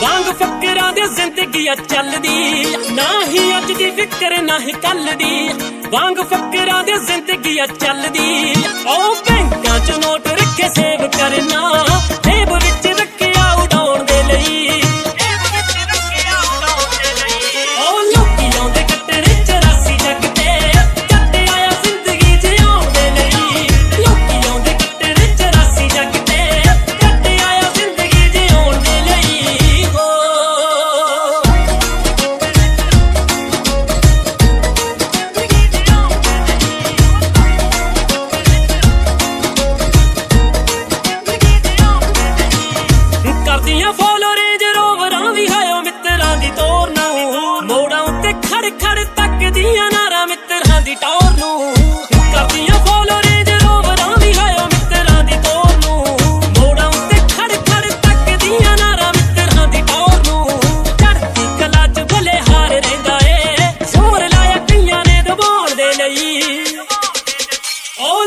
ਵਾਂਗ ਫਕਰਾਂ ਦੀ ਜ਼ਿੰਦਗੀ ਆ ਚੱਲਦੀ, ਨਾ ਹੀ ਅੱਜ ਦੀ ਫਿਕਰ ਨਾ ਹੀ ਕੱਲ ਦੀ। ਵਾਂਗ ਫਕਰਾਂ ਦੀ ਜ਼ਿੰਦਗੀ ਆ ਚੱਲਦੀ, ਉਹ ਬੈਂਕਾਂ 'ਚ ਨੋਟ ਰੱਖੇ ਸੇਵ ਕਰਨਾ, ਜੇਬ ਵਿੱਚ ਰੱਖਿਆ ਉਡਾਉਣ ਦੇ ਲਈ। ਉਹ ਲੋਕੀ ਆਉਂਦੇ ਕੱਟਣ 84 ਜੱਗ ਤੇ, ਜੱਟ ਆਇਆ ਜ਼ਿੰਦਗੀ ਜਿਉਣ ਦੇ ਲਈ। ਲੋਕੀ ਆਉਂਦੇ ਕੱਟਣ 84 ਜੱਗ ਤੇ, ਜੱਟ ਆਇਆ ਜ਼ਿੰਦਗੀ ਜਿਉਣ ਦੇ ਲਈ। ਕਰਦੀਆਂ ਫੋਲੋ ਰੇਂਜ ਰੋਵਰਾਂ ਵੀ ਹਾਇਓ ਮਿੱਤਰਾਂ ਦੀ ਤੋਰ ਨੂੰ, ਮੋੜਾਂ ਉੱਤੇ ਖੜ ਖੜ ਤੱਕਦੀਆਂ ਨਾਰਾਂ ਮਿੱਤਰਾਂ ਦੀ ਟੌਰ ਨੂੰ। ਕਰਦੀਆਂ ਫੋਲੋ ਰੇਂਜ ਰੋਵਰਾਂ ਵੀ ਹਾਇਓ ਮਿੱਤਰਾਂ ਦੀ ਤੋਰ ਨੂੰ, ਮੋੜਾਂ ਉੱਤੇ ਖੜ ਖੜ ਤੱਕਦੀਆਂ ਨਾਰਾਂ ਮਿੱਤਰਾਂ ਦੀ ਟੌਰ ਨੂੰ। ਚੜ੍ਹਦੀ ਕਲਾ 'ਚ ਭਲੇ ਹਾਰ ਰਹਿੰਦਾ ਏ, ਜ਼ੋਰ ਲਾਇਆ ਕਈਆਂ ਨੇ ਦਬਾਉਣ ਦੇ ਲਈ। ਉਹ